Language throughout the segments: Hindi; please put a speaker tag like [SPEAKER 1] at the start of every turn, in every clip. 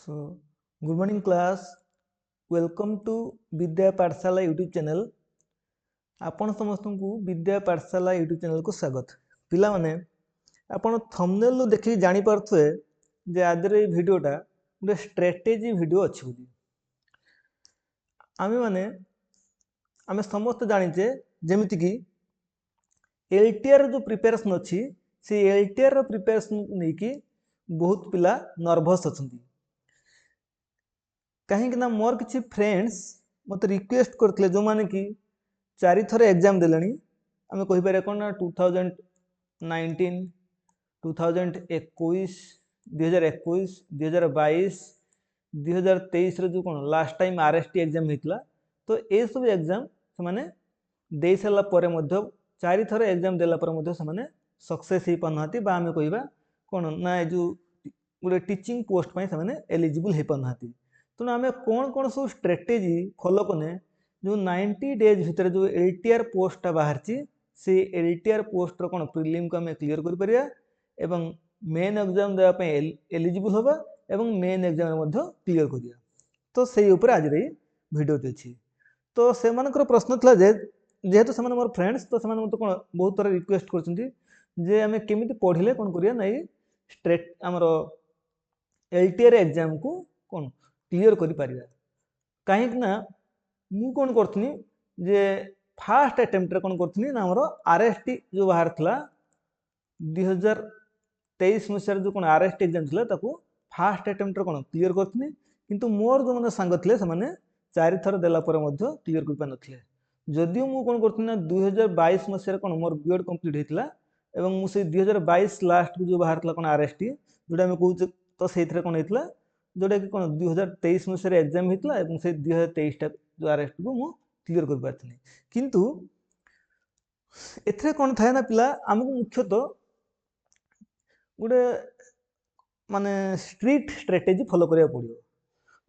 [SPEAKER 1] So, good morning class. Welcome to Vidya Pathshala YouTube channel. आपण समस्तଙ୍କୁ विद्या पाठशाला यूट्यूब चैनल को स्वागत। पिला माने आपण थंबनेल रो देखि जानि पारथुए जे आदर ए वीडियोटा गोटे स्ट्रेटेजी वीडियो अछि बोली। आमे समस्त जानिचे जेमिति कि एलटीआर जो प्रिपरेशन अछि से एलटीआर रो प्रिपरेशन नै कि बहुत पिला नर्वस अछंती। कहीं ना मोर किसी फ्रेंड्स मत रिक्वेस्ट करते जो माने कि 4 थर एग्जाम देलेनी आम कहीपर कौन ना 2019 2021 2021 2022 2023 जो कौन लास्ट टाइम आरएसटी एग्जाम होता तो ये सब एग्जाम से माने दे सारा पर 4 थर एग्जाम देला पर से सक्सेस हो पाना आम कह कौन ना जो गोटे टीचिंग पोस्ट से एलिजिबल हो पाना तेणु आम कौन कौन सब स्ट्रेटेजी फॉलो कने जो 90 डेज भितर जो एलटीआर पोस्टा बाहर से एलटीआर पोस्ट रो कौन प्रिलिम को आम क्लीयर कर परिया एवं मेन एग्जाम देवाई एलिजिबल होगा एवं मेन एग्जाम क्लीयर करिया। तो से ऊपर आज भिडियो अच्छी तो से प्रश्न था जेहेतु से मोर फ्रेंड्स तो से कौन बहुत थर रिक्वेस्ट कर आम केमी पढ़ले कौन करिया ना स्ट्रेट आमर एलटीआर एग्जाम को कौन क्लीयर कर पारिया। कहीं ना मु कौन करथनी जे फास्ट अटेम्प्ट रे कौन करथनी ना हमरो आरएसटी जो बाहर थला 2023 मसिया जो कौन आरएसटी एग्जाम थला ताको फास्ट अटेम्प्ट रे कौन क्लीयर करथनी किंतु मोर जो माने संग थिले से माने 4 थर देला पर मध्य क्लीयर कर पा नथिले। जदियो मु कौन करथनी ना 2022 मसिया कौन मोर बीएड कंप्लीट हेतला एवं मु से 2022 लास्ट जो बाहर थला कौन आरएसटी जोटा हम कहू तो सेथरे कौन हेतला जोटा कि कौन 2023 मसीह एग्जाम होता है से 2023 टा जो आरएसटी को मु क्लीयर कर पारथनी किंतु एथरे कौन थाए ना पिला आमको मुख्यतः गोटे माने स्ट्रिक्ट स्ट्रेटेजी फॉलो करिया पड़ियो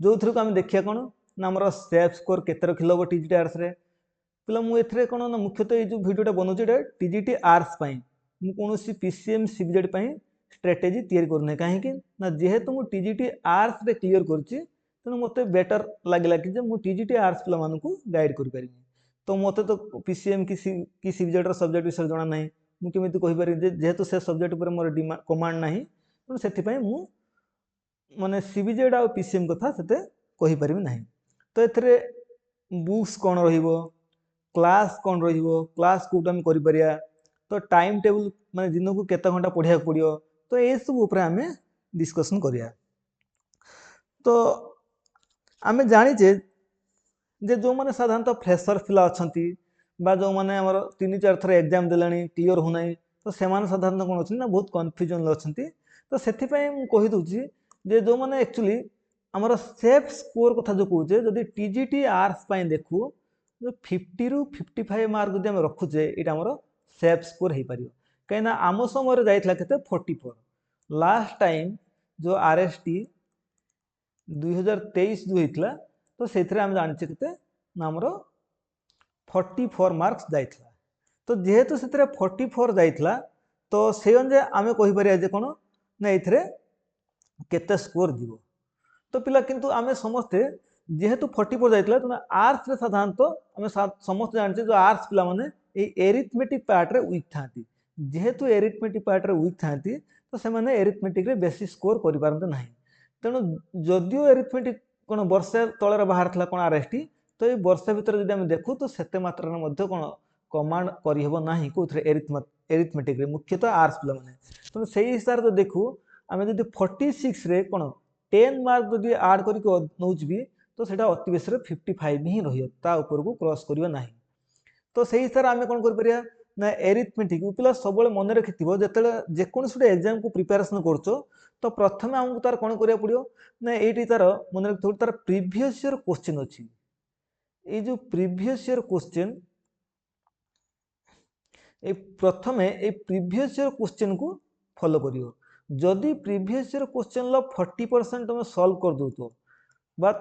[SPEAKER 1] जो थ्रू को आम देखिया कौन ना हमर सेफ स्कोर केते रखिलो टीजीटी आर्ट्स रे पिला मु एथरे कौन ना मुख्यतः ये जो वीडियोटा बनौछि टीजीटी आर्ट्स पई मु कोनोसी पीसीएम सीबीजेड पई स्ट्रेटेजी तैयारी करने कहीं ना जेहेतु मु टीजीटी आर्ट्स रे क्लीयर करछि तेणु मते बेटर लागला कि मु टीजीटी आर्ट्स पिला मानकु गाइड कर परिबी। तो मते तो पीसीएम की सीबीजेड रो सब्जेक्ट विषय जणा नाही मु केमिति कहि पारि जेहेतु से सब्जेक्ट ऊपर मोर कमांड नाही तेणु सेथि पई मु माने सीबीजेड आ पीसीएम कथा सेते कहि परिबी नाही। तो एथरे बुक्स कोन रहिबो क्लास कोन रहिबो क्लास कोटा हम करि परिया तो टाइम टेबल माने दिन को केते घंटा पढिया पड़ियो तो ये सब ऊपर आम डिस्कसन करिया। तो आम जाचे जे जो मैंने साधारणतः फ्रेशर पिला अच्छी जो मैंने आमर 3-4 थर एग्जाम देलानी क्लीयर होना तो से साधारणतः कौन अच्छे ना बहुत कन्फ्यूजन अच्छा तो से कहीदे जे जो मैंने एक्चुअली आमर सेफ स्कोर कथा जो कहे जदि टीजीटी आर्ट्स देखू जो 50 ରୁ 55 मार्क जब रखुचे ये आमर सेफ स्कोर हो पार कहीं आम समय जाइए के 44 लास्ट टाइम जो आरएसटी 2023 जो होता तो से जाने के आमर 44 मार्क्स जाइए तो जेहेतु से 44 जाइए तो से अनुसार आम कहीपर कौन ना ये केते स्कोर जीव तो पिला किंतु आम समस्ते जेहेतु 44 जाइए तो आर्ट्स रे साधारणतः आम समस्त जाने जो आर्ट्स पिला माने एरिथमेटिक पार्ट रे वीक था जेहेतु एरिथमेटिक पार्ट रे वीक था तो से माने एरिथमेटिक रे बेसी स्कोर करि पारंते नाही तेणु जदियो एरिथमेटिक कोन वर्षे तळर बाहर थला कोन आरएसटी तो ये वर्षे भीतर जदि हम देखू तो सेते मात्रा रे मध्ये कोन कमांड करि हेबो नाही कोथरे एरिथमेटिक रे मुख्यतः आर्ट्स पिला माने तो सेही हिसाब रे देखू आमे जदि 46 रे कोन 10 मार्क जदि ऐड करिक नउचबी तो सेटा अति बेसी रे 55 ही रहियो ता ऊपर को क्रॉस करियो नाही तो सेही हिसाब आमे कोन कर परिया ना एरिथमेटिक पिला सब मन रखिथिबो जेतेले जेकोनस एग्जाम को प्रिपरेशन करछो तो प्रथम हमको तार कौन करिया पड़ियो ना एटी तार मन रखिथिबो तार प्रीवियस ईयर क्वेश्चन अछि ए जो प्रीवियस ईयर क्वेश्चन ए प्रथमे ए प्रीवियस ईयर क्वेश्चन को फॉलो करियो जदि प्रीवियस ईयर क्वेश्चन लो 40% तुम सॉल्व कर दउतो बा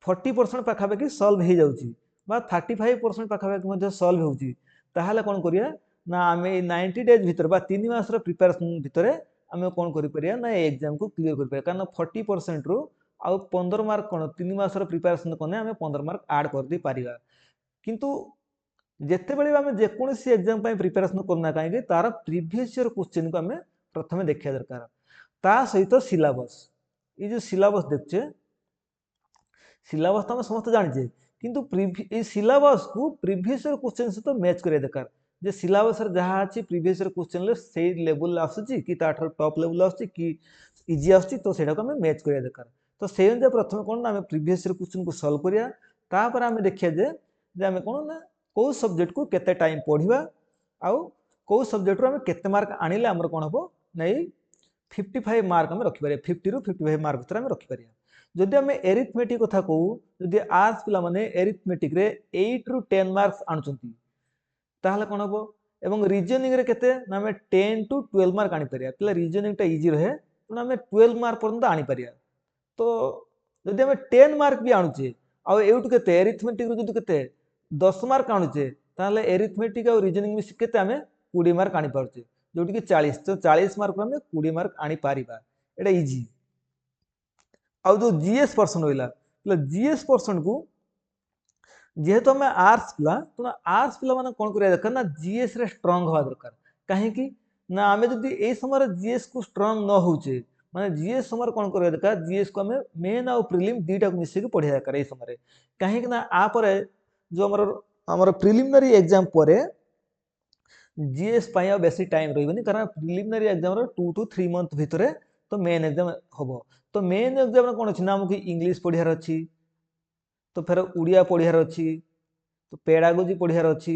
[SPEAKER 1] 40% पाखापाखि सॉल्व हो जाउची बा 35% पाखापाखि मध्ये सॉल्व होउची ताहाले कोन करिया ना आमे 90 डेज भीतर बा 3 मास रो प्रिपरेशन भीतर आमे कोन करि परिया ना एग्जाम को क्लियर कर परिया कारण 40% रो आउ 15 मार्क कौन 3 मासर प्रिपेरेसन कने आम 15 मार्क आड कर दी पारिबा किंतु जिते बड़े आम जेकोसी एग्जाम प्रिपेरेसन करना कहीं तार प्रीवियस ईयर क्वेश्चन को आम प्रथम देखा दरकार ता सहित सिलेबस ये जो सिलेबस देखचे सिलेबस तो आम समस्त जाने किंतु सिलेबस को प्रीवियस ईयर क्वेश्चन सहित मैच करिया दरकार जे सिलेबस जहाँ अच्छी प्रीवियस ईयर क्वेश्चन से लेवल आसूची कि टॉप लेवल आसूची कि इजी आसूची तो सेटा को आम मैच करिया दरकार तो से अनुसार प्रथम कौन आम प्रीवियस ईयर क्वेश्चन को सॉल्व करिया तापर आम देखिया जे आम कौन ना कौ सब्जेक्ट को केते टाइम पढ़िबा आउ कौ सब्जेक्ट रो आम केते मार्क आनिले हमर कोन हबो नै 55 मार्क आम रखि पारिया 50 रु 55 मार्क भीतर आम रखि पारिया जदि आम एरिथमेटिक कथा कहू जदि आर्ट्स पिला माने एरिथमेटिक रे 8 रु 10 मार्क्स आनुचंती ताहले कोन हबो एवं रीजनिंग रे केते ना आम 10 टू 12 मार्क आनि पारिया पिला रीजनिंग टा इजी रहे तो आम 12 मार्क पर्यंत आनि पारिया तो जदि आम 10 मार्क भी आनुचे आ एउटु केते एरिथमेटिक रो जदि केते 10 मार्क आनुचे ताहले एरिथमेटिक और रीजनिंग मिसी केते आमे 20 मार्क आनि पारुचे जोटी कि 40 तो 40 मार्क आमे 20 मार्क आनि पारिबा एटा इजी आ जो जीएस पर्सन होइला जीएस पर्सन को जेहेतु आम आर्ट्स पिला तो आर्ट्स पिला माने कोन करिया दरकार ना जीएस रे स्ट्रांग होवा दरकार काहे कि ना आमे जदि ए समय जीएस को स्ट्रांग न होउचे माने जीएस समय कोन करिया दरकार जीएस को आमे मेन आ प्रीलिम दीटा को मिसे के पढ़िया दरकार ए समय काहे कि ना आ परे जो हमर प्रिलिमिनरी एग्जाम परे जीएस पाया बेसी टाइम रहिबनी कारण प्रिलिमिनरी एग्जाम रो 2 टू 3 मंथ भितरे तो मेन एग्जाम हबो तो मेन एग्जाम रे कोन अछि ना हमकु इंग्लिश पढ़ियार अछि तो फिर उड़िया पढ़ियार अछि तो पेडागोजी पढ़ियार अछि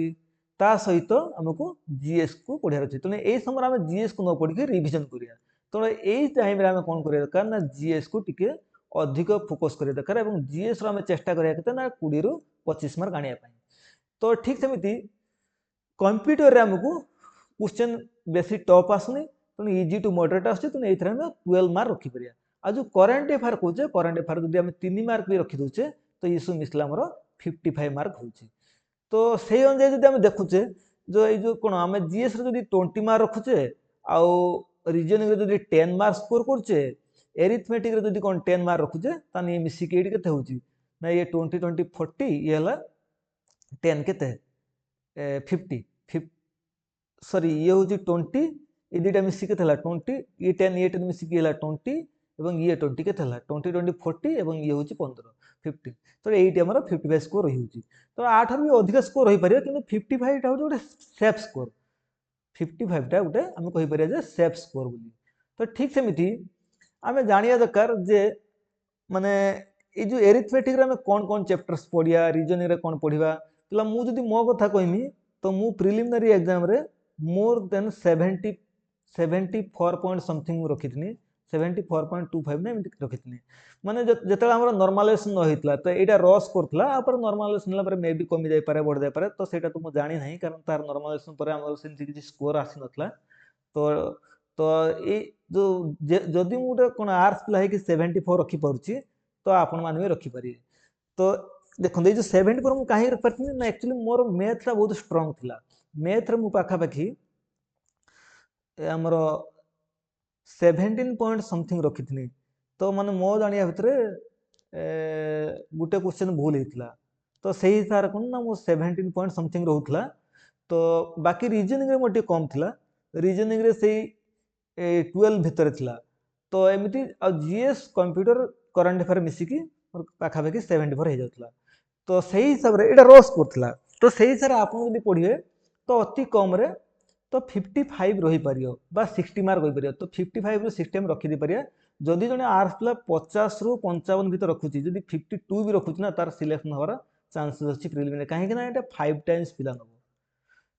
[SPEAKER 1] ता सहित हमकु जीएस को पढ़ियार अछि तो ए समय हम जीएस को न पढ़ के रिवीजन करिया तो एई टाइम रे हम कोन करिया दरकार ना जीएस को टिके अधिक फोकस करिया दरकार एवं जीएस रो हम चेष्टा करिया केते ना 20 रु 25 मार्क आनिया पई तो ठीक सेमिति कंप्यूटर रे हमकु क्वेश्चन बेसी टफ आसुनी तो इजी टू मॉडरेट आसुची तो एथरा हम 12 मार्क रखि परिया आ जो करंट अफेयर कहूचे करंट अफेयर जदि हम 3 मार्क भी रखि दोचे तो इसु मिसला हमर 55 मार्क होउची तो सेही अनुसार जदि हम देखुचे जो ए जो कोन हम जीएस रे जदि 20 मार्क रखुचे आ रीजनिंग रे जदि 10 मार्क स्कोर करचे एरिथमेटिक रे जदि कोन 10 मार्क रखुचे तानी ए मिसी के केते होउची ना ये 20 20 40 ये हला 10 केते 50 सॉरी ये हूँ 20 ये दुटा मिसिक 20 ये 10 मिसिक 20 एवं ये 20 के 20 20 40 एवं ये हूँ 15 50 तो ये आम 55 स्कोर रही तो आठ भी अधिक स्कोर हो पारे कि 55 टा गोटे सेफ स्कोर 55 टा गोटे आम कहीपर सेफ स्कोर बोली तो ठीक सेमती आम जाना दरकार जे माने ये जो एरिथमेटिक आम कौन कौन चैप्टर्स पढ़िया रीजनिंग रे कौन पढ़िया पिला मु जदि मो कथा कहमी तो मु प्रिलिमिनरी एग्जाम रे मोर देन 74 पॉइंट समथिंग रखिथिनी 74.25 ने एमती रखिथिनी माने जेतला हमर नॉर्मलाइजेशन न होइतला तो एटा रस करथला आ पर नॉर्मलाइजेशन ला पर मे भी कमी जाय पारे बढ़ जाय पारे तो सेटा तो मु जानि नाही कारण तार नॉर्मलाइजेशन पर हमर सेंति किछि स्कोर आसी नथला तो तो ए जो जदि मु कोन आर्ट्स प्ला है कि 74 रखि पड़ुची तो आपण माने भी रखि पारि तो देखो ये जो 74 मु काहे रख पारथि ना एक्चुअली मोर मैथ ला बहुत स्ट्रांग थिला मैथ रे मु पाखा पाखी हमर 17 पॉइंट समथिंग रखिथिनी तो माने मो जानिया भितरे गुटे क्वेश्चन भूल हेतला तो सही सार कोन ना मो 17 पॉइंट समथिंग रहउतला तो बाकी रीजनिंग रे मोटे कम थिला रीजनिंग रे सही 12 भितर थिला तो एमिति जीएस कंप्यूटर करंट अफेयर मिसी की पाखा पाखी 74 हे जाउतला तो सही हिसाब रे एटा रस करथला तो सही हिसाब रे आपन जदि पढिबे तो अति कम रे तो 55 रही पारियो बा 60 मार्क होई पारियो तो 55 रो सिस्टम रखि दी पारिया जदि जने आर्ट्स प्ला 50 रु 55 भीतर रखुची जदि 52 भी रखुची ना तार सिलेक्शन होवार चांसेस अछि प्रिलिमिनरी काहे कि ना एटा 5 टाइम्स पिला नबो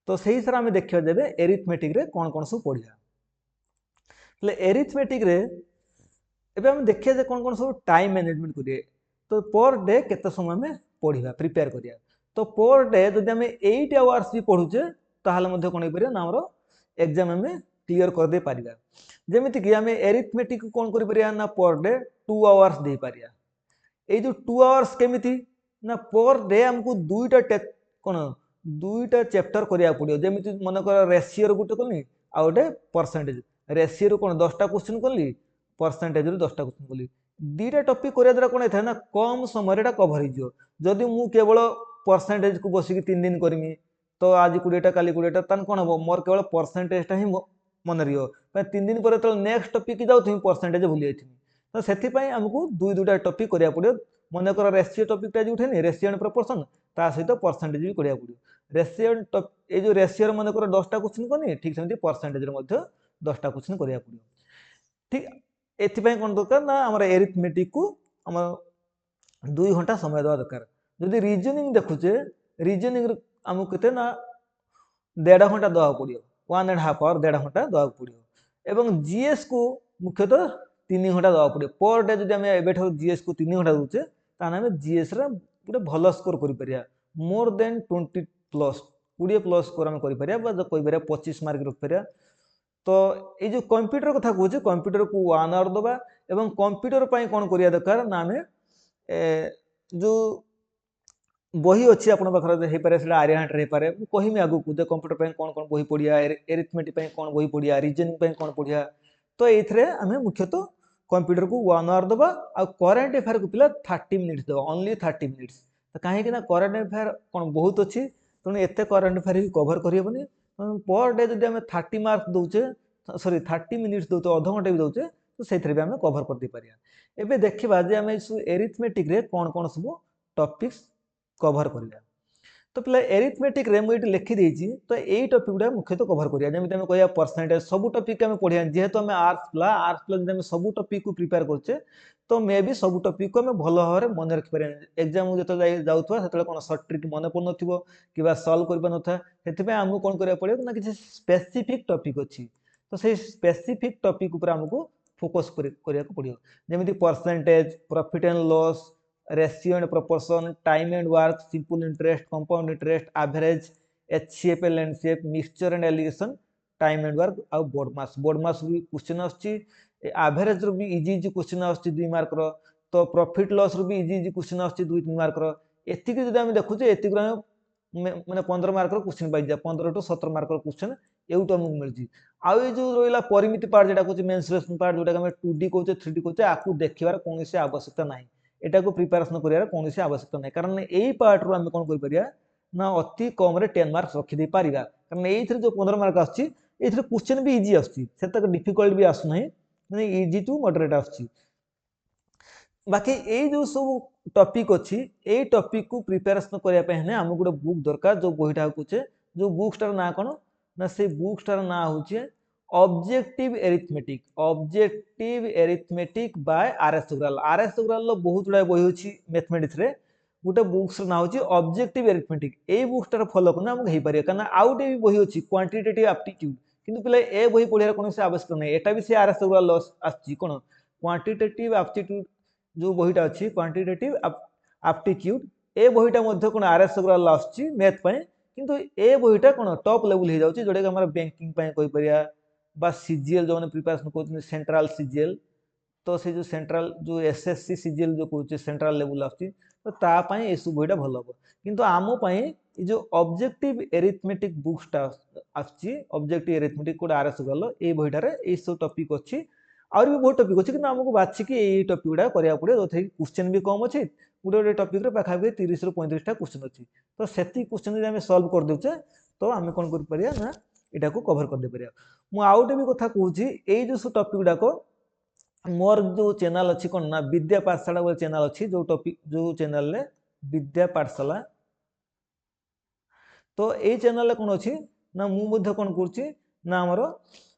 [SPEAKER 1] तो सही हिसाब रे हम देखियो जेबे एरिथमेटिक रे कोन कोन सब पढिया ले एरिथमेटिक रे एबे हम देखिया जे कोन कोन सब टाइम मैनेजमेंट करिए तो पर डे केते समय में पढ़िबा प्रिपेयर करिया तो पर डे जदि हम 8 आवर्स भी पढुचे ताहले मध्ये कोन परिया ना हमरो एग्जाम में क्लियर कर दे पारिया जेमिति कि हम एरिथमेटिक कोन करि परिया ना पर डे 2 आवर्स दे पारिया ए जो 2 आवर्स केमिति ना पर डे हमकु दुईटा कोन दुईटा चैप्टर करिया पडियो जेमिति मन कर रेशियो गुटे कोनी आ गोटे परसेंटेज रेशियो कोन 10टा क्वेश्चन करली परसेंटेज रु 10टा क्वेश्चन बोली दीटा टॉपिक करिया द्वारा कोन होता है ना कम समय रे कवर हो जो जदि मु केवल परसेंटेज को बसिक 3 दिन करमी तो आज 20टा काली 20टा तन कोन हो मोर केवल परसेंटेज टा ही मन रियो 3 दिन पर तो नेक्स्ट टॉपिक जाउ तुम परसेंटेज भूली जाइथिनी तो सेथि पई हमकु दुटा टॉपिक करिया पड़ियो मन कर रेशियो टॉपिक टा जो उठेनी रेशियो एंड प्रोपोर्शन ता सहित परसेंटेज भी करिया पड़ियो रेशियो ए जो रेशियो मन कर 10टा क्वेश्चन कोनी ठीक सेमति परसेंटेज रे मध्ये 10टा क्वेश्चन करिया पड़ियो ठीक एथिपाई कौन दरकार ना आम एरिथमेटिक को आम 2 घंटा समय देवा दरकार जदि रिजनिंग देखुचे रिजनिंग आमको केते ना 1.5 घंटा देवा पड़ियो 1.5 आवर 1.5 घंटा देवा पड़ियो एवं जीएस को मुख्यतः 3 घंटा देवा पड़ियो पर डे जदि आमे एबेठो जीएस को 3 घंटा दूचे ताने आमे जीएस रे गोटे भलो स्कोर करि परिया more than 20 plus 20 plus score आमे करि परिया बा कोइ परिया 25 मार्क रख परिया तो ये जो कंप्यूटर कथा कहूँ कंप्यूटर को 1 आवर दबा एवं कंप्यूटर पाई कौन करिया दरकार ना आमे जो बही अच्छी आपण पाखर हे पारे सेटा आर्यहाट रे पारे मु कहिमि आगु को कंप्यूटर पाई कौन कौन बही पढ़िया एरिथमेटिक पाई कौन बही पढ़िया रीजनिंग पाई कौन पढ़िया तो एथरे आमे मुख्यतः कंप्यूटर को 1 आवर दबा आ करंट अफेयर को पिला 30 मिनिट्स दबा ओनली 30 मिनिट्स तो काहे कि ना करंट अफेयर कौन बहुत अच्छी तने एते करंट अफेयर भी कवर करियबनी पर डे जदि आमे 30 मार्क दउचे सॉरी 30 मिनिट्स दउचे आधा घंटा भी दउचे तो सेथरे भी आमे कवर कर दे पारिया एबे देखिबा जे आमे एरिथमेटिक रे कौन कौन सब टॉपिक्स कवर करिया तो पिला एरिथमेटिक रे मुझे लिखि देछि तो एई टॉपिक गुडा मुख्यतः कवर करिया जेमिति हम कहया परसेंटेज सब टॉपिक हम पढिया जेहेतु हम आर्ट्स प्लस जदि हम सब टॉपिक को प्रिपेयर करछे तो मे बी सब टॉपिक को हम भलो भाबरे मन रखि पारे एग्जाम जतो जाउथवा सेतले कोन शॉर्ट ट्रिक मन पड़ नथिबो किबा सॉल्व करबा नथा सेति पे हमको कोन करिया पड़ियो ना किछि स्पेसिफिक टॉपिक अछि तो से स्पेसिफिक टॉपिक ऊपर हमको फोकस करिया को पड़ियो जेमिति percentage profit and loss ratio and proportion time and work simple interest compound interest average HCFL and CF mixture and alligation time and work आ बोर्ड मास भी क्वेश्चन आछि एवरेज रो भी इजी इजी क्वेश्चन आछि 2 मार्क रो तो प्रॉफिट लॉस रो भी इजी इजी क्वेश्चन आछि 2-3 मार्क रो एतिक जदि हम देखुचे एतिक माने 15 मार्क रो क्वेश्चन पाइ जा 15 टू 17 मार्क रो क्वेश्चन एउट हमकु मिलजी आउ ए जो रोइला परिमिति पार्ट जेटा कहूचे मेंसुरेशन पार्ट जोटा हम 2D कहूचे 3D कहूचे आकु देखिबार कोनोसी आवश्यकता नाही एटा को प्रिपरेशन करियार कोनोसी आवश्यकता नाही कारण एई पार्ट रो हम कोन करि परिया ना अति कम रे 10 मार्क्स रखि दे पारिबा कारण एइथरे जो 15 मार्क आछि एइथरे क्वेश्चन भी इजी आछि सेतक डिफिकल्ट भी आसु नाही माने इजी टू मॉडरेट आछि बाकी एई जो सब टॉपिक अछि एई टॉपिक को प्रिपरेशन करिया पे हने हम गुडे बुक दरकार जो बहिटा कहूचे जो बुक स्टार ना कोन ना से बुक स्टार ना होचे objective arithmetic by RS Aggarwal लो बहुत गुडा बही होची मैथमेटिक्स रे गुटे बुक्स ना होची objective arithmetic a book star follow करना हम हेई पारिया कारण आउटे भी बही होची क्वांटिटेटिव एप्टीट्यूड किंतु पिले ए बही पढियार कोनोसी आवश्यकता नै एटा भी से आरएस अग्रवाल लॉस आछि कोन क्वांटिटेटिव एप्टीट्यूड जो बहीटा अछि क्वांटिटेटिव एप्टीट्यूड ए बहीटा मध्ये कोन आरएस अग्रवाल आछि मैथ पय किंतु ए बहीटा कोन टॉप लेवल हे जाउछि जोडे हमर बैंकिंग पय कोइ परिया बा सीजीएल जो प्रिपरेशन करछन सेंट्रल सीजीएल तो से जो सेंट्रल जो एसएससी सीजीएल जो कहूचे सेंट्रल लेवल आछि तो ता पय एसु बहीटा भलो हो किंतु आमो पय जो ऑब्जेक्टिव एरिथमेटिक बुक्सटा आछि ऑब्जेक्टिव एरिथमेटिक कोड आरएस गलो ए बहीटा रे ए सब टॉपिक अछि और भी बहुत टॉपिक अछि किंतु हमको बाछि कि ए टॉपिक गुडा करिया पड़े जोथे क्वेश्चन भी कम अछि गुडे टॉपिक रे पाखा 30 रो 35 टा क्वेश्चन अछि तो सेति क्वेश्चन जे हम सॉल्व कर देउचे तो हम कोन कर परिया ना एटा को कवर कर दे परिया मु आउटे भी कथा कहूची ए जो सब टॉपिक गुडा को मोर जो चैनल अछि कोन ना विद्या पाठशाला वो चैनल अछि जो टॉपिक जो चैनल ले विद्या पाठशाला तो ए चैनल कोन अछि ना मु मध्ये कोन करछि ना हमरो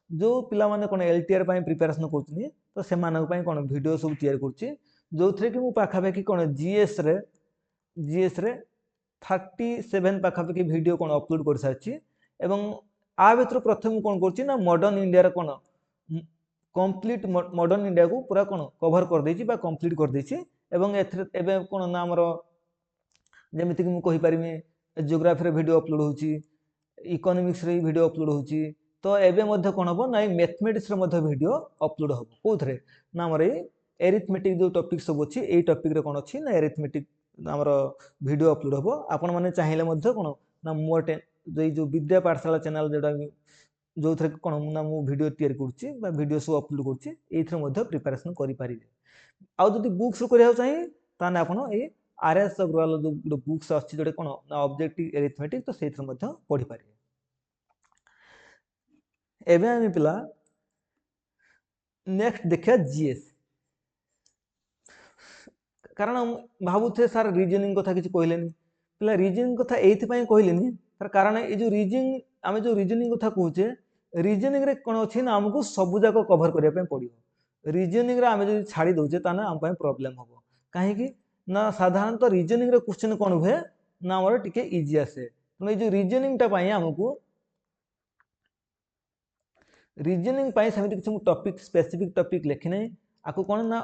[SPEAKER 1] जो पिला माने कोन एलटीआर पय प्रिपरेशन करछनी तो से मानक पय कोन वीडियो सब तैयार करछि जोथरे कि मु पाखा पाखी कोन जीएस रे 37 पाखा पाखी वीडियो कोन अपलोड कर साछि एवं आ भितर प्रथम कोन करछि ना मॉडर्न इंडिया रे कोन कंप्लीट मॉडर्न इंडिया को पूरा कोन कवर कर देछि बा कंप्लीट कर देछि एवं एथरे एबे कोन ना हमरो जेमिति कि मु कहि परिमे जियोग्राफी रे वीडियो अपलोड होछि इकोनॉमिक्स रे वीडियो अपलोड होछि तो एबे मध्ये कोन हबो ना मैथमेटिक्स रे मध्ये वीडियो अपलोड हबो कोथरे ना हमरे एरिथमेटिक जो टॉपिक सब अछि ए टॉपिक रे कोन अछि ना एरिथमेटिक हमरो वीडियो अपलोड हबो आपण माने चाहिले मध्ये कोन ना मोर जो विद्या पाठशाला चैनल जेडा जो थे कौन ना मु वीडियो तैयारी करुच्ची वीडियो सब अपलोड करुच्ची ये प्रिपेरेसन करें आउ जब बुक्स करा चाहिए ताने आपण ये आरएस अग्रवाल जो गोटे बुक्स अच्छी जोटे कौन ऑब्जेक्टिव एरिथमेटिक तो से पढ़ी पारे एवं आम पिला नेक्स्ट देखा जीएस कारण भावुथे सार रिजनिंग कथा किसी कहले पिला रिजनिंग कथा ये कहले तार कारण ये जो रिजनिंग आम जो रिजनिंग कथा कहचे रिजनिंग रे कौन अच्छी ना आमको सब जाक कभर करने पड़ो रिजनिंग रे आम जो छाड़ी दौचे ताने आम प्रोब्लेम हम कहीं ना साधारणतः रिजनिंग रे क्वेश्चन कौन हुए ना आम टे इजी आसे तेणु जो रिजनिंग टाइम आमको रिजनिंग सेमती किसी टॉपिक स्पेसिफिक टॉपिक लिखी ना आपको कौन ना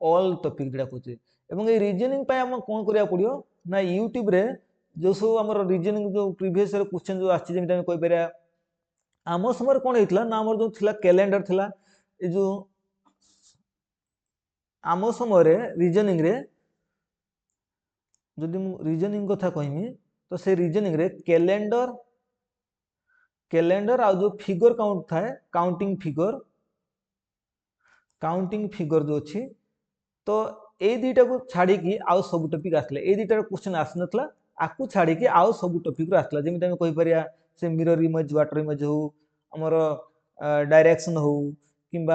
[SPEAKER 1] ऑल टॉपिक जोड़ा कहे एवं ये रिजनिंग आम कौन करा पड़ो ना यूट्यूब रे जो सब आम रिजनिंग जो प्रीवियस क्वेश्चन जो आसपर आम समय कौन होता ना आम जो कैलेंडर थिला जो आम समय रिजनिंग रे जदि रिजनिंग कथा कहमी तो से रिजनिंग रे कैलेंडर कैलेंडर आ जो फिगर काउंट थाए काउंटिंग फिगर जो अच्छी तो ये दुईटा को छाड़ी आउ सब टॉपिक आसला ये दुईटा क्वेश्चन आसी नाला आपको छाड़ी आउ सब टॉपिक आसला जमी आम कहीपर से मिरर इमेज वाटर इमेज हो आमर डायरेक्शन हो कि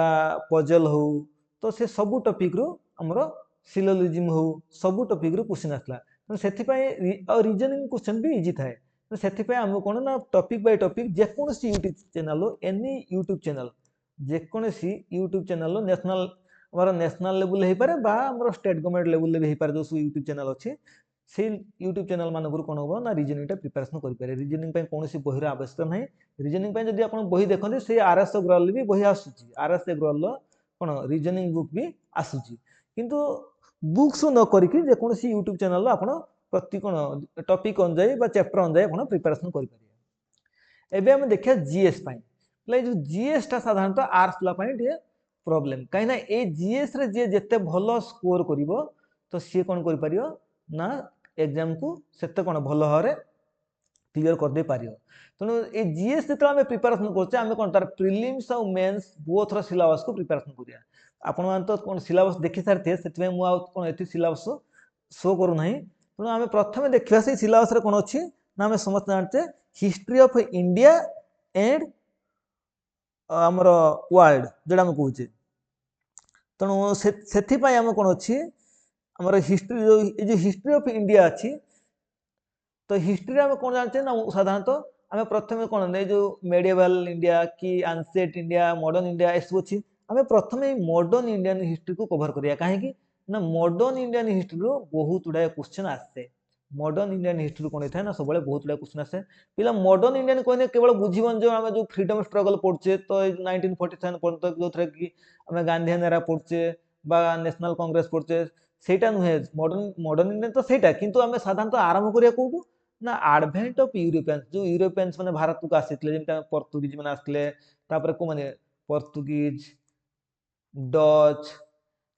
[SPEAKER 1] पजल हो तो से सब टॉपिक रू आमर सिलोजिज्म हो सब टॉपिक रू क्वेश्चन आसला तो से रिजनिंग क्वेश्चन भी इजी थाए तो से आम कौन ना टॉपिक बाय टॉपिक जेकोसी YouTube channel any YouTube channel जेकोसी यूट्यूब चैनल नेशनल हमारा नेशनल लेवल हो पारे आम स्टेट गवर्नमेंट लेवल भी हो पारे जो सब यूट्यूब चैनल अच्छे से यूट्यूब चैनल मानक कौन हम ना रिजनिंग प्रिपेरेसन करें रिजनिंग कौन बही आवश्यकता ना रिजनिंग जब आप बही देखते से आरएस अग्रवाल भी बही आसूँ आरएस अग्रवाल कौन रिजनिंग बुक भी आसूँ किंतु बुक्स न करके जेकोसी यूट्यूब चैनल आप प्रति कौन टॉपिक अनुजाई चैप्टर अनुजाई आप प्रिपेरेसन करें एवं देखिए जीएस जो जीएसटा साधारणतः आर्ट्स पिला प्रॉब्लम कहीं ये जीएस रे जे जेते भलो स्कोर करिवो तो सी कौन कर पारियो ना एग्जाम को सेते कौन भलो भाव क्लियर कर दे पारियो तेणु ये जीएस जो आम प्रिपेरेसन करछे आम कौन तार प्रिलिम्स और मेंस बोथ रो सिलेबस को प्रिपेरेसन करिया आपण मान तो कौन सिलेबस देखि सारथे सेतमे मु आ कौन एथि सिलेबस शो करू नाही तेणु आम प्रथमे देखिबा से सिलेबस रे कौन अछि ना आम समस्त जानते हिस्ट्री ऑफ इंडिया एंड आमर वर्ल्ड जोड़ा आम कहूचे तेणु से आम कौन अच्छी आमर हिस्ट्री जो हिस्ट्री ऑफ इंडिया अच्छी तो हिस्ट्री आम कौन जानते ना साधारणतः आम प्रथम कौन जो मेडिएवल इंडिया कि एंशिएंट इंडिया मॉडर्न इंडिया ये सब अच्छी आम प्रथम मॉडर्न इंडियन हिस्ट्री को कवर करिया कहीं ना मॉडर्न इंडियन हिस्ट्री बहुत गुड़ाए क्वेश्चन आसे मॉडर्न इंडियन हिस्ट्री कौन होता है ना सब बहुत गुड़ा क्वेश्चन आसे पिला मॉडर्न इंडियन कहने केवल बुझीबन जो आम जो फ्रीडम स्ट्रगल पढ़चे तो 1947 पर्यंत जो थे कि आम गांधी नेरा पढ़चे नेशनल कांग्रेस पढ़चे सेटा नुहे मॉडर्न इंडियन तो सेटा किंतु आम साधारणतः आरंभ करिया कोठू ना एडवेंट ऑफ यूरोपियंस जो यूरोपियंस माने भारत को आसीथिले जेमता पोर्तुगीज माने आसले तापर को माने पोर्तुगीज डच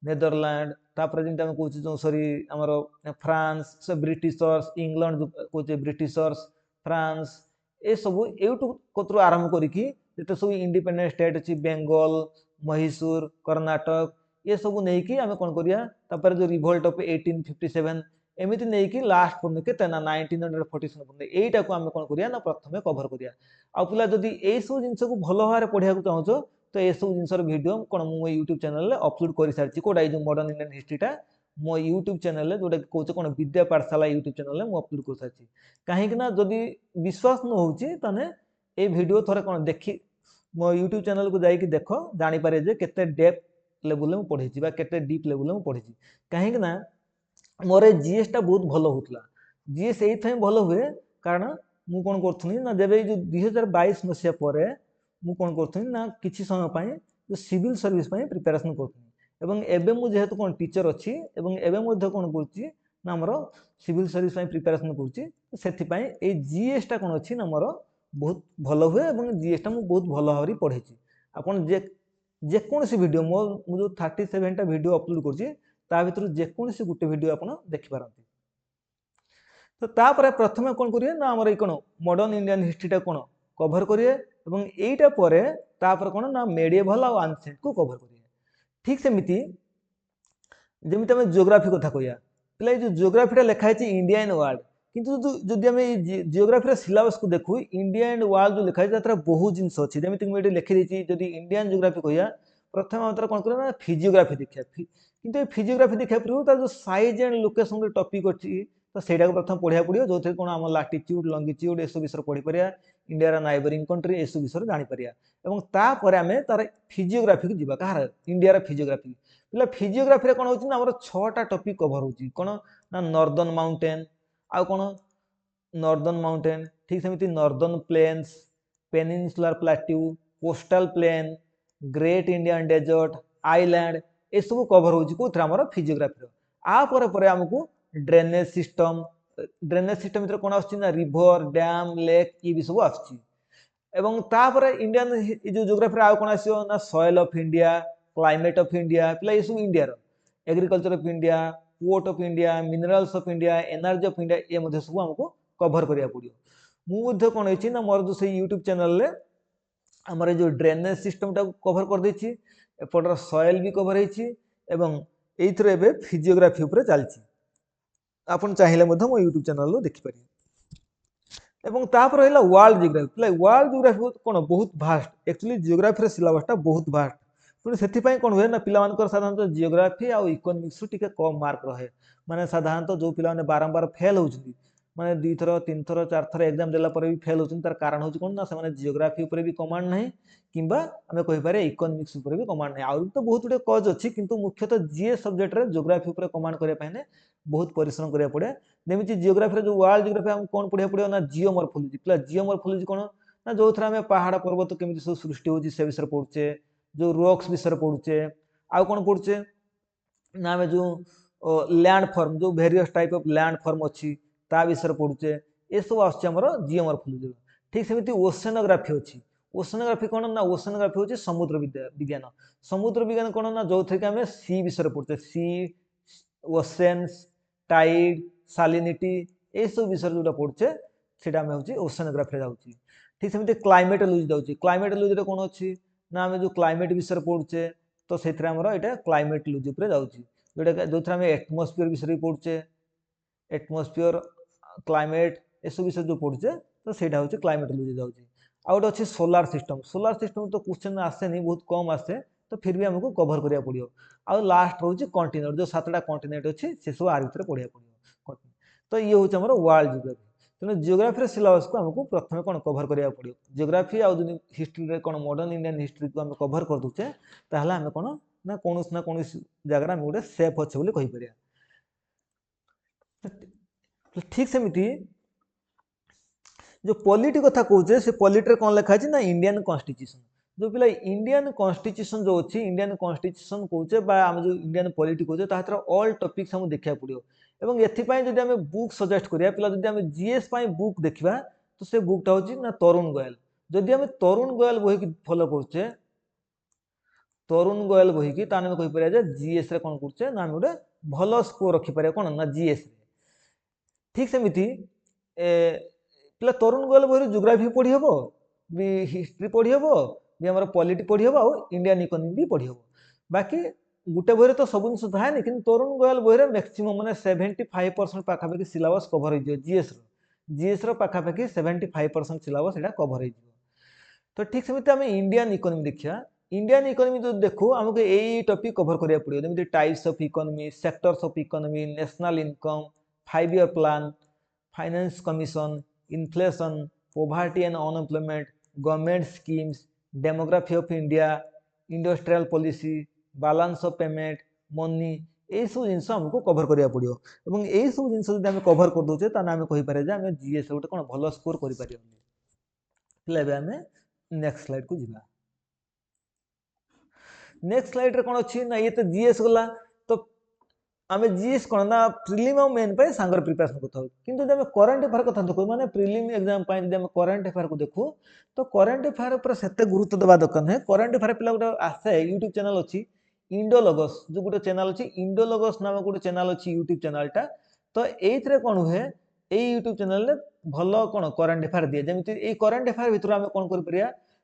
[SPEAKER 1] नेदरलैंड तापर जेमता हम कहूँ जो सॉरी आमर फ्रांस से ब्रिटिशर्स इंग्लैंड कहूँ ब्रिटिशर्स फ्रांस ये सब यूट्यूब कतरू आरंभ करिकी जिते सब इंडिपेंडेंट स्टेट अच्छी बेंगल मैसूर कर्नाटक ये सब नहीं कि आम कौन करिया तापर जो रिवोल्ट ऑफ 1857 एमती नहीं कि लास्ट पर्यंत के 1947 पर्यंत यहीटा को आम कौन करिया ना प्रथम कभर करिया आ पिला जदि ए सब जिनस को भल भाव पढ़िया चाहूँ तो ये सब जिनसर वीडियो कौन मो यूट्यूब चैनल अपलोड कर सारी कोटा जो मॉडर्न इंडियन हिस्ट्रीटा मो यूट्यूब चैनल जोटा कौचे कौन विद्या पाठशाला यूट्यूब चैनल मु अपलोड कर सारी कहीं जदि विश्वास न होने ये वीडियो थोड़े कौन देखी मो यूट्यूब चैनल को जाइए देख जानीपे जे केते डेप्थ लेवल में पढ़ी केते डीप लेवल में पढ़ी कहीं मोर जीएसटा बहुत भल होता जीएस ये भल हुए कारण मु कौन करी ना जब जो 2022 मसीहा पर मु कौन करी ना किसी समय जो सिविल सर्विस प्रिपेरेसन करी एवं मु जेहेतु कौन टीचर अच्छी एवं कौन कर ना आमर सिविल सर्विस प्रिपेरेसन कर जीएसटा कौन अच्छी ना मोर बहुत भल हुए जीएसटा मु बहुत भल भाव पढ़ी आपन जेकोसी वीडियो मो जो 37टा वीडियो अपलोड कर भर जेकोसी गोटे वीडियो आप देखिपारती तो तापर प्रथम कौन करिए ना आमर कौन मॉडर्न इंडियन हिस्ट्रीटा कौन कभर करिए ଏବଂ ଏଇଟା ପରେ ତାପରେ କ'ଣ ନା ମେଡିଏଭାଲ ଆଉ ଆନସେଣ୍ଟ କୁ କଭର କରିବା। ଠିକ୍ ସେମିତି ଯେମିତି ଆମେ ଜିଓଗ୍ରାଫି କଥା କହିବା, ପିଲା ଏଇ ଯେଉଁ ଜିଓଗ୍ରାଫିଟା ଲେଖା ହେଇଛି ଇଣ୍ଡିଆ ଆଣ୍ଡ ୱାର୍ଲଡ, କିନ୍ତୁ ଯଦି ଆମେ ଏଇ ଜିଓଗ୍ରାଫିର ସିଲାବସକୁ ଦେଖୁ ଇଣ୍ଡିଆ ଆଣ୍ଡ ୱାର୍ଲଡ ଯେଉଁ ଲେଖା ହେଇଛି ତାର ବହୁତ ଜିନିଷ ଅଛି। ଯେମିତି ମୁଁ ଏଠି ଲେଖିଦେଇଛି, ଯଦି ଇଣ୍ଡିଆନ୍ ଜିଓଗ୍ରାଫି କହିବା ପ୍ରଥମେ ଆମେ ତାର କ'ଣ କରିବା ନା ଫିଜିଓଗ୍ରାଫି ଦେଖିବା। କିନ୍ତୁ ଏ ଫିଜିଓଗ୍ରାଫି ଦେଖିବା ପୂର୍ବରୁ ତାର ଯେଉଁ ସାଇଜ୍ ଆଣ୍ଡ ଲୋକେସନ ଟପିକ୍ ଅଛି ତ ସେଇଟାକୁ ପ୍ରଥମେ ପଢ଼ିବାକୁ ପଡ଼ିବ, ଯେଉଁଥିରେ କ'ଣ ଆମ ଲାଟିଚ୍ୟୁଡ୍ ଲଙ୍ଗିଚ୍ୟୁଡ୍ ଏସବୁ ବିଷୟରେ ପଢ଼ିପାରିବା, ଇଣ୍ଡିଆର ନାଇବରିଂ କଣ୍ଟ୍ରି ଏସବୁ ବିଷୟରେ ଜାଣିପାରିବା। ଏବଂ ତାପରେ ଆମେ ତାର ଫିଜିଓଗ୍ରାଫିକୁ ଯିବା। କାହାର? ଇଣ୍ଡିଆର ଫିଜିଓଗ୍ରାଫି। ପିଲା ଫିଜିଓଗ୍ରାଫିରେ କ'ଣ ହେଉଛି ନା ଆମର 6ଟା ଟପିକ୍ କଭର ହେଉଛି। କ'ଣ ନା ନର୍ଦର୍ନ ମାଉଣ୍ଟେନ୍, ଆଉ କ'ଣ ନର୍ଦର୍ନ ମାଉଣ୍ଟେନ୍, ଠିକ୍ ସେମିତି northern plains, peninsular plateau, coastal plain, great Indian desert, island ଏସବୁ କଭର ହେଉଛି କେଉଁଥିରେ? ଆମର ଫିଜିଓଗ୍ରାଫିର। ଆ ପରେ ପରେ ଆମକୁ ଡ୍ରେନେଜ ସିଷ୍ଟମ ଭିତରେ କ'ଣ ଆସୁଛି ନା ରିଭର, ଡ୍ୟାମ୍, ଲେକ୍ ଇଏ ବି ସବୁ ଆସୁଛି। ଏବଂ ତାପରେ ଇଣ୍ଡିଆନ୍ ଏ ଯେଉଁ ଜିଓଗ୍ରାଫିରେ ଆଉ କ'ଣ ଆସିବ ନା soil of India, climate of India, ପିଲା ଏସବୁ ଇଣ୍ଡିଆର, agriculture of India, port of India, minerals of India, energy of India, ଏ ମଧ୍ୟ ସବୁ ଆମକୁ କଭର କରିବାକୁ ପଡ଼ିବ। ମୁଁ ମଧ୍ୟ କ'ଣ ହେଇଛି ନା ମୋର ଯେଉଁ ସେଇ ୟୁଟ୍ୟୁବ୍ ଚ୍ୟାନେଲରେ ଆମର ଏ ଯେଉଁ ଡ୍ରେନେଜ ସିଷ୍ଟମଟାକୁ କଭର କରିଦେଇଛି, ଏପଟର ସଏଲ ବି କଭର ହେଇଛି ଏବଂ ଏଇଥିରେ ଏବେ ଫିଜିଓଗ୍ରାଫି ଉପରେ ଚାଲିଛି। ଆପଣ ଚାହିଁଲେ ମଧ୍ୟ ମୋ ୟୁଟ୍ୟୁବ୍ ଚ୍ୟାନେଲରୁ ଦେଖିପାରିବେ। ଏବଂ ତାପରେ ରହିଲା ୱାର୍ଲଡ ଜିଓଗ୍ରାଫି। ୱାର୍ଲଡ ଜିଓଗ୍ରାଫି କ'ଣ ବହୁତ ଭାଷ୍ଟ, ଆକ୍ଚୁଆଲି ଜିଓଗ୍ରାଫିର ସିଲାବସଟା ବହୁତ ଭାଷ୍ଟ। ତେଣୁ ସେଥିପାଇଁ କ'ଣ ହୁଏ ନା ପିଲାମାନଙ୍କର ସାଧାରଣତଃ ଜିଓଗ୍ରାଫି ଆଉ ଇକୋନୋମିକ୍ସରୁ ଟିକେ କମ୍ ମାର୍କ ରହେ। ମାନେ ସାଧାରଣତଃ ଯେଉଁ ପିଲାମାନେ ବାରମ୍ବାର ଫେଲ୍ ହେଉଛନ୍ତି, ମାନେ 2 ଥର 3 ଥର 4 ଥର ଏକ୍ଜାମ୍ ଦେଲା ପରେ ବି ଫେଲ୍ ହେଉଛନ୍ତି, ତାର କାରଣ ହେଉଛି କ'ଣ ନା ସେମାନେ ଜିଓଗ୍ରାଫି ଉପରେ ବି କମାଣ୍ଡ ନାହିଁ, କିମ୍ବା ଆମେ କହିପାରିବା ଇକୋନୋମିକ୍ସ ଉପରେ ବି କମାଣ୍ଡ ନାହିଁ। ଆହୁରି ତ ବହୁତ ଗୁଡ଼ିଏ କଜ୍ ଅଛି, କିନ୍ତୁ ମୁଖ୍ୟତଃ ଜିଏସ୍ ସବଜେକ୍ଟରେ ଜିଓଗ୍ରାଫି ଉପରେ କମାଣ୍ଡ କରିବା ପାଇଁ ହେଲେ ବହୁତ ପରିଶ୍ରମ କରିବାକୁ ପଡ଼େ। ଯେମିତି ଜିଓଗ୍ରାଫିରେ ଯେଉଁ ୱାର୍ଲଡ ଜିଓଗ୍ରାଫି ଆମକୁ କ'ଣ ପଢ଼ିବାକୁ ପଡ଼ିବ ନା ଜିଓମର୍ଫୋଲୋଜି। ପିଲା ଜିଓମର୍ଫୋଲୋଜି କ'ଣ ନା ଯେଉଁଥିରେ ଆମେ ପାହାଡ଼ ପର୍ବତ କେମିତି ସବୁ ସୃଷ୍ଟି ହେଉଛି ସେ ବିଷୟରେ ପଢ଼ୁଛେ, ଯେଉଁ ରକ୍ସ ବିଷୟରେ ପଢ଼ୁଛେ, ଆଉ କ'ଣ ପଢ଼ୁଛେ ନା ଆମେ ଯେଉଁ ଲ୍ୟାଣ୍ଡ ଫର୍ମ, ଯେଉଁ various type of land form ଅଛି ତା ବିଷୟରେ ପଢ଼ୁଛେ, ଏସବୁ ଆସୁଛି ଆମର ଜିଓମର୍ଫୋଲୋଜି। ଠିକ୍ ସେମିତି ଓସେନୋଗ୍ରାଫି ଅଛି। ଓସେନୋଗ୍ରାଫି କ'ଣ ନା ଓସେନୋଗ୍ରାଫି ହେଉଛି ସମୁଦ୍ର ବିଜ୍ଞାନ। ସମୁଦ୍ର ବିଜ୍ଞାନ କ'ଣ ନା ଯେଉଁଥିରେ କି ଆମେ ସି ବିଷୟରେ ପଢ଼ୁଛେ, ସି, ଓସେନ୍ସ, ଟାଇଡ୍, ସାଲିନିଟି ଏସବୁ ବିଷୟରେ ଯେଉଁଟା ପଢ଼ୁଛେ ସେଇଟା ଆମେ ହେଉଛି ଓସେନୋଗ୍ରାଫିରେ ଯାଉଛି। ଠିକ୍ ସେମିତି କ୍ଲାଇମେଟୋଲୋଜି ଯାଉଛି। କ୍ଲାଇମେଟୋଲୋଜିରେ କ'ଣ ଅଛି ନା ଆମେ ଯେଉଁ କ୍ଲାଇମେଟ୍ ବିଷୟରେ ପଢ଼ୁଛେ ତ ସେଥିରେ ଆମର ଏଇଟା କ୍ଲାଇମେଟୋଲୋଜି ଉପରେ ଯାଉଛି, ଯେଉଁଥିରେ ଆମେ ଏଟମୋସ୍ଫିୟର ବିଷୟରେ ବି ପଢ଼ୁଛେ, ଏଟମୋସ୍ଫିୟର, କ୍ଲାଇମେଟ୍ ଏସବୁ ବିଷୟରେ ଯେଉଁ ପଢ଼ୁଛେ ତ ସେଇଟା ହେଉଛି କ୍ଲାଇମେଟୋଲୋଜି ଯାଉଛି। ଆଉ ଗୋଟେ ଅଛି ସୋଲାର ସିଷ୍ଟମ। ସୋଲାର ସିଷ୍ଟମ ତ କ୍ୱେଶ୍ଚନ୍ ଆସେନି, ବହୁତ କମ୍ ଆସେ, ତ ଫିର୍ ବି ଆମକୁ କଭର କରିବାକୁ ପଡ଼ିବ। ଆଉ ଲାଷ୍ଟ ରହୁଛି କଣ୍ଟିନେଣ୍ଟ, ଯେଉଁ 7ଟା କଣ୍ଟିନେଣ୍ଟ ଅଛି ସେସବୁ ଆରି ଭିତରେ ପଢ଼ିବାକୁ ପଡ଼ିବ। ତ ଇଏ ହେଉଛି ଆମର ୱାର୍ଲଡ ଜିଓଗ୍ରାଫି। ତେଣୁ ଜିଓଗ୍ରାଫିର ସିଲାବସକୁ ଆମକୁ ପ୍ରଥମେ କ'ଣ କଭର କରିବାକୁ ପଡ଼ିବ। ଜିଓଗ୍ରାଫି ଆଉ ଯଦି ହିଷ୍ଟ୍ରିରେ କ'ଣ ମଡର୍ଣ୍ଣ ଇଣ୍ଡିଆନ୍ ହିଷ୍ଟ୍ରିକୁ ଆମେ କଭର କରିଦେଉଛେ, ତାହେଲେ ଆମେ କ'ଣ ନା କୌଣସି ଜାଗାରେ ଆମେ ଗୋଟେ ସେଫ୍ ଅଛେ ବୋଲି କହିପାରିବା। ଠିକ୍ ସେମିତି ଯେଉଁ ପଲିଟି କଥା କହୁଛେ, ସେ ପଲିଟିରେ କ'ଣ ଲେଖା ଅଛି ନା ଇଣ୍ଡିଆନ୍ କନଷ୍ଟିଚ୍ୟୁସନ୍। ଯେଉଁ ପିଲା ଇଣ୍ଡିଆନ୍ କନଷ୍ଟିଚ୍ୟୁସନ୍ ଯେଉଁ ଅଛି, ଇଣ୍ଡିଆନ୍ କନଷ୍ଟିଚ୍ୟୁସନ୍ କହୁଛେ ବା ଆମେ ଯେଉଁ ଇଣ୍ଡିଆନ୍ ପଲିଟି କହୁଛେ, ତା ଭିତରେ ଅଲ୍ ଟପିକ୍ସ ଆମକୁ ଦେଖିବାକୁ ପଡ଼ିବ। ଏବଂ ଏଥିପାଇଁ ଯଦି ଆମେ ବୁକ୍ ସଜେଷ୍ଟ କରିବା, ପିଲା ଯଦି ଆମେ ଜିଏସ୍ ପାଇଁ ବୁକ୍ ଦେଖିବା ତ ସେ ବୁକ୍ଟା ହେଉଛି ନା ତରୁଣ ଗୋଏଲ। ଯଦି ଆମେ ତରୁଣ ଗୋଏଲ ବହିକି ଫଲୋ କରୁଛେ, ତରୁଣ ଗୋଏଲ ବହିକି, ତାହେଲେ ଆମେ କହିପାରିବା ଯେ ଜିଏସ୍ରେ କ'ଣ କରୁଛେ ନା ଆମେ ଗୋଟେ ଭଲ ସ୍କୋର ରଖିପାରିବା କ'ଣ ନା ଜିଏସ୍ରେ। ଠିକ୍ ସେମିତି ପିଲା ତରୁଣ ଗୋଏଲ ବହିରୁ ଜିଓଗ୍ରାଫି ପଢ଼ି ହେବ, ବି ହିଷ୍ଟ୍ରି ପଢ଼ି ହେବ, ବି ଆମର ପଲିଟି ପଢ଼ି ହେବ, ଆଉ ଇଣ୍ଡିଆନ୍ ଇକୋନୋମି ବି ପଢ଼ି ହେବ। ବାକି ଗୋଟେ ବହିରେ ତ ସବୁ ଜିନିଷ ଥାଏନି, କିନ୍ତୁ ତରୁଣ ଗୋଏଲ ବହିରେ ମ୍ୟାକ୍ସିମମ୍ ମାନେ 75% ପାଖାପାଖି ସିଲାବସ୍ କଭର ହେଇଯିବ। ଜିଏସ୍ର ପାଖାପାଖି 75% ସିଲାବସ୍ ଏଇଟା କଭର ହେଇଯିବ। ତ ଠିକ୍ ସେମିତି ଆମେ ଇଣ୍ଡିଆନ୍ ଇକୋନୋମି ଦେଖିବା। ଇଣ୍ଡିଆନ୍ ଇକୋନୋମି ଯଦି ଦେଖୁ ଆମକୁ ଏଇ ଟପିକ୍ କଭର କରିବାକୁ ପଡ଼ିବ, ଯେମିତି types of economy, sectors of economy, national income, 5 year plan, finance commission, inflation, poverty and unemployment, government schemes, demography of India, industrial policy, balance of payment, money, यही सब जिन हमको कभर करा पड़ो। और यही सब जिन जब आम कभर कर दूचे ताने आम कहीपर आम जीएस गोटे कौन भल स्कोर कर। नेक्स्ट स्लाइड को जीवा। नेक्स्ट स्लाइड रे कौन अच्छी ना ये तो जीएस गला, तो आम जीएस कौन ना प्रिलिम और मेन पे सांगर प्रिपरेशन करता किंतु जब करंट अफेयर कथा देखो माने प्रिलिम एग्जाम पाए जब करंट अफेयर को देखो तो करंट अफेयर पर सेते गुरुत्व देवा दरकार नहीं। करंट अफेयर पिला गोटे आसे यूट्यूब चैनल अच्छी इंडोलॉगस जो गोटे चैनल अच्छी इंडोलॉगस नाम गोटे चैनल अच्छी यूट्यूब चैनलटा। तो ये कौन हुए ये यूट्यूब चैनल भल कौन करंट अफेयर दिए जमी करंट अफेयर भितर आम कौन कर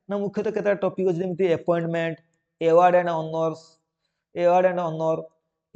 [SPEAKER 1] ना मुख्यतः केतटा टॉपिक अछि जेमिति appointment, award and honour,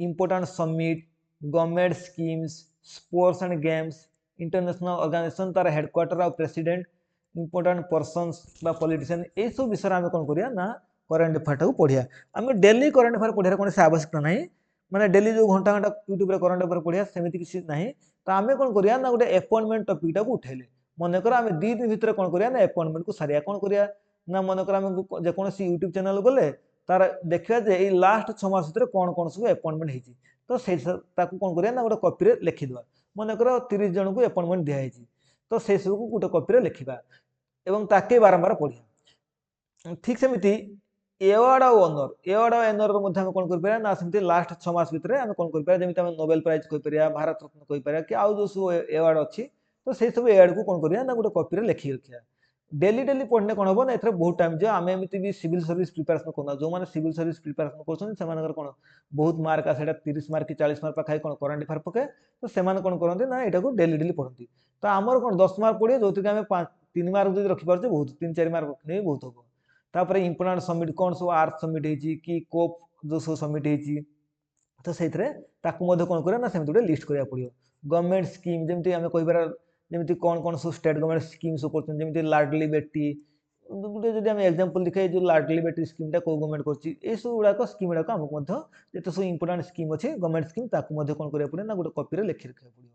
[SPEAKER 1] important summit, government schemes, sports and games, international organization तार हेडक्वार्टर और प्रेसिडेंट, इंपोर्टेंट पर्सन्स बा पॉलिटिशियन ए सब विषय आम कौन करिया ना करंट अफेयर टाକୁ पढ़िया आम डेली करंट अफेयर पढ़िया कौन से आवश्यकता नहीं माने डेली जो घंटा घंटा यूट्यूब रे करंट अफेयर पढ़िया सेमिति किसी नहीं तो आम कौन करिया ना गोटे अपॉइंटमेंट टॉपिक टाକୁ उठेले मनकर आम 2 दिन भितर कौन करिया ना अपॉइंटमेंट को सारिया कौन करिया ना मनकर आम जेकोसी यूट्यूब चैनल गले तार देखिया जे ए लास्ट 6 मास भितर कौन कौन सब अपॉइंटमेंट हेची तो से ताकू कौन करिया ना गोटे कॉपी रे लिखि दवा मनकर 30 जन को अपॉइंटमेंट दिया हेची तो से सब को गोटे कॉपी रे लिखिबा एवं ताके बारंबार पढ़िया ठीक सेमिति एवार्ड और ऑनर मध्य आम कौन कर ना सेमती लास्ट 6 मास भितर आम कौन कर जमी आम नोबेल प्राइज कहीपर भारत रत्न कहीपर कि आउ जो सब एवार्ड अच्छी तो से सब एवार्ड को कौन करिया ना गोटे कॉपी रे लिखि रखिया डेली डेली पढ़ने कौन हम ना एथरे बहुत टाइम जो आम एमती भी सिविल सर्विस प्रिपेरेसन करना जो मैंने सिविल सर्विस प्रिपेरेसन कर कौन बहुत मार्क आसे 30 मार्क कि 40 मार्क पाखाई कौन करंट अफेयर पके तो से कौन करते ना यहाँ को डेली डेली पढ़ती तो आमर कौन 10 मार्क पढ़े जो आम 3 मार्क जो रखिपारे बहुत 3-4 मार्क रखने बहुत हम तापर इंपोर्टेंट समिट कौन सब आर्थ समिट होती कि कोप जो सब समिट होती तो से कौन करा ना से गोटे लिस्ट करा पड़ो गवर्नमेंट स्कीम जमी आम कहीपर जमी कौन कौन सब स्टेट गवर्नमेंट स्कीम सब कर लाडली बेटी गोटे जब आम एग्जांपल दिखाई जो लाडली बेटी स्कीम कौ गवर्नमेंट कर सब गुड़ाक स्कीम गुड़ाक आमको जिते सब इंपोर्टेंट स्कीम अच्छे गवर्नमेंट स्कीम कौन करा पड़े ना गोटे कॉपी लिखि रखा पड़ो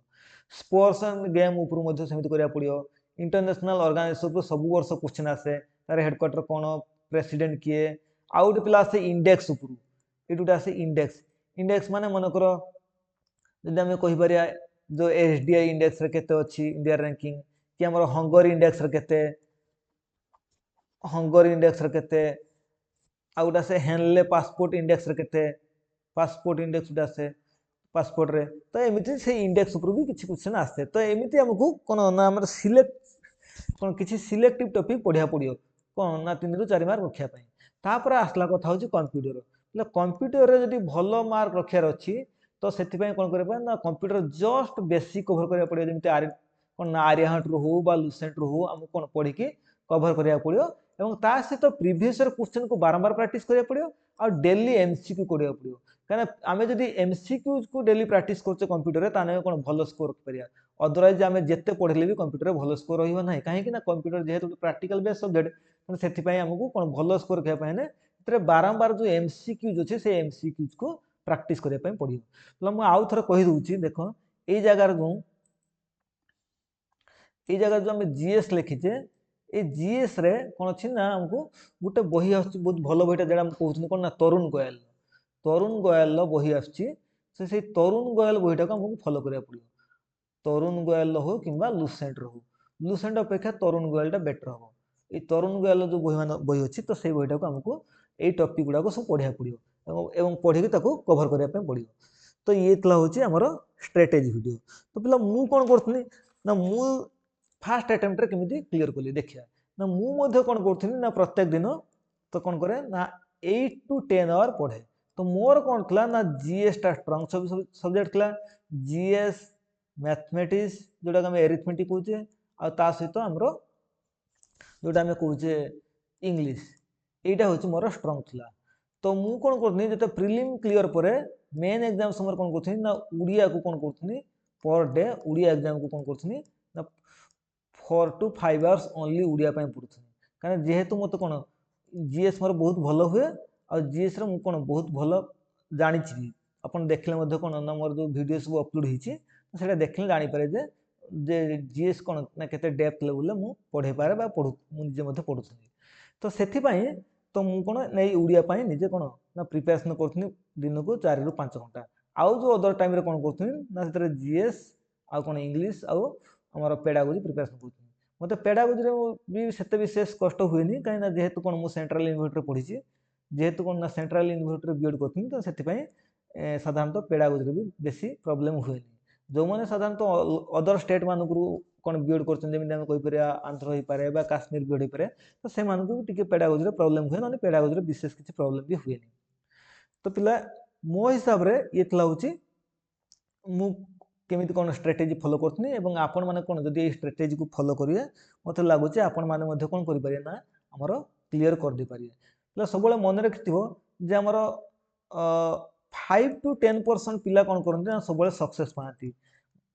[SPEAKER 1] स्पोर्ट्स एंड गेम उपर सेमती करा पड़ो इंटरनेशनल ऑर्गेनाइजेशन सब वर्ष क्वेश्चन आसे तार हेडक्वार्टर कौन प्रेसिडेंट किए आउ गोटे पिला आसे इंडेक्स उपर ये गोटे आसे इंडेक्स माने मनकर जदि आम कहीपर जो एसडीआई इंडेक्स रे केते अच्छी इंडिया रैंकिंग कि आम हंगर इंडेक्स रे केते आउ गोटे आसे हेनले पासपोर्ट इंडेक्स रे केते पासपोर्ट इंडेक्स गोटे आसे पासपोर्ट रे तो एमती से इंडेक्स उपर भी किसी क्वेश्चन आसे तो एमती आमको कौन ना आम सिलेक्ट कौन किसी सिलेक्टिव टॉपिक पढ़िया पड़ो कौन ना 3 ରୁ 4 मार्क रखापी तापर आसला कथा हूँ कंप्यूटर कंप्यूटर रे जदि भल मार्क रखार अच्छी तो से कौन करें ना कंप्यूटर जस्ट बेसिक कभर करा पड़ो जमी कौन ना आर्यहाट रू हो लुसेंट रू हो आमको कौन पढ़ी कभर करा पड़ो और ता सहित प्रीवियस क्वेश्चन को बारंबार प्रैक्टिस करा पड़ो आ डेली एमसीक्यू करा पड़ो कहीं आम जब एमसीक्यू को डेली प्रैक्टिस कर कंप्यूटर ताने कौन भल स्कोर रखिपर अदरवाइज आम जिते पढ़ले भी कंप्यूटर भल स्कोर रही कहीं कंप्यूटर जेहेतु प्रैक्टिकल बेस्ड सब्जेक्ट से आमको कौन भल स्कोर रखा बारंबार जो एमसीक्यूज अच्छे से एमसीक्यूज को प्रैक्टिस करने पड़ो तो मुझे आउ थे कहीदे देख ये जगार जो आम जीएस लिखीचे ये जीएस रे कौन अच्छी ना आमको गोटे बही बहुत भल बहीटा जरा कहते कौन ना तरुण गोयल बही आसी तरुण गोयल बहीटा को आमको फॉलो करा पड़ो तरुण गोयल हो कि लुसेंट हो लुसेंट अपेक्षा तरुण गोयलटा बेटर हम ये तरुण गोयल जो बही अच्छी तो से बहीटा को आमको ये टॉपिक गुड़ाक सब पढ़ा पड़ो एवं पढ़ी कभर करने पड़ो तो ये हूँ आमर स्ट्रेटेजी वीडियो तो पिला मु कौन करी ना मु फास्ट अटेम्प्ट रे केमिति क्लियर कली देखिया ना मु कौन करी ना प्रत्येक दिन तो कौन करे ना 8 to 10 आवर पढ़े तो मोर कौन थला ना जीएस टा स्ट्रांग सब्जेक्ट थला जीएस मैथमेटिक्स जोटा आम एरिथमेटिक कहे आ सहित आमर जोटा आम कहे इंग्लिश यहाँ हूँ मोर स्ट्रांग थला तो मु कौन करनी जो प्रिलिम क्लियर पर मेन एग्जाम समय कौन कर ना उड़िया को कौन कर पर डे उड़िया एग्जाम को कौन कर 4 to 5 आवर्स ओनली उड़िया पढ़ुथी कहीं जेहेतु मत कौन जीएस मोर बहुत भल हुए आ जीएस रे कौन बहुत भल जानी आप देखले कौन ना मोर जो वीडियो सब अपलोड होता देखने जानीपे जे जीएस कौन ना केते डेप्थ लेवल में पढ़े पारे मुझे पढ़ुथी तो से तो मु कौन नहीं उड़िया निजे कौन ना प्रिपेरेसन करूँ दिन को 4 ରୁ 5 घंटा आउ जो अदर टाइम कौन करूँ ना से जीएस आउ कौन इंग्लिश आउ आमर पेडागोजी प्रिपेरेसन करूँ मत पेडागोजी भी से विशेष कष्ट हुए कहीं जेहेतु कौन मुझे सेंट्रल यूनिवर्सिटी पढ़ी जेहेतु कौन ना सेंट्रल यूनिवर्सिटी बीएड करती तो से साधारणतः पेडागोजी भी बेसी प्रोब्लेम हुए जो मैंने साधारणतः अदर स्टेट मानक कौन बीएड कर आंध्र हो पाए काश्मीर बीएड हो पाए तो से भी पेडागोजी प्रोब्लेम हुए ना पेडागोजी विशेष किसी प्रोब्लेम भी हुए तो पिला मो हिसाब से ये हूँ मु केमिति कौन स्ट्रेटेजी फॉलो करथनी एवं आपण माने कौन जदि स्ट्रेटेजी को फॉलो करिए मते लागुचे आपण माने मध्ये कौन करि पारे ना हमर क्लीयर कर दे पारिए पिला सब मन रखिथिबो जे हमर 5 to 10% पिला कौन करते ना सब सक्सेस पाती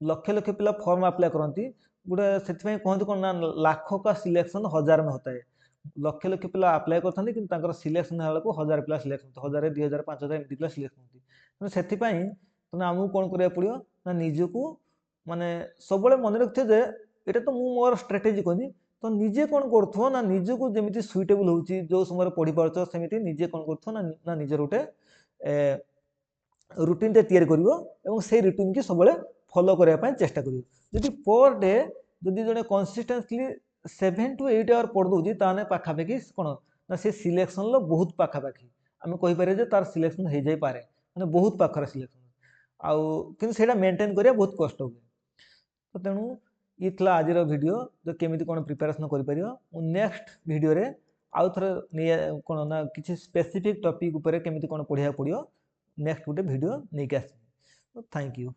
[SPEAKER 1] लक्ष लक्ष पिला फॉर्म अप्लाई करती गोटे से कहते कौन ना लाखों का सिलेक्शन 1000 में होता है लक्ष लक्ष पिला अप्लाई करते सिलेक्शन को 1000 पिला सिलेक्शन 1000 2000 5000 एमती पिला सिलेक्शन से तुम आमको कौन करा पड़ो ना निजको माने सब मन रखिए जे ये तो मुझे मोर स्ट्राटेजी कहनी तो निजे कौन करो ना निजको जमी सुइटेबल हो जो समय पढ़ी पार्थ सेमती निजे कौन करो ना निजर गोटे रुटीन टे तैयारी करिवो से रुटीन की सब फॉलो करने चेष्टा करिवो जदि पर डे जदि जड़े कंसिस्टेंटली 7 to 8 आवर पढ़ दूसरी ताने पाखापाखि कौन ना से सिलेक्शन बहुत पाखापाखि आम कहीपर तार सिलेक्शन हो जाए पारे माने बहुत पाखर सिलेक्शन आउ कि से मेंटेन करिया बहुत कष्ट हुए तो तेणु ये थी आज वीडियो जो केमी कौन प्रिपेरेसन कर नेक्स्ट वीडियो रे आउ थे कौन ना किसी स्पेसिफिक टॉपिक उपरे केमी कौन पढ़ा पड़ो नेक्स्ट गोटे वीडियो नहीं आस थैंक यू।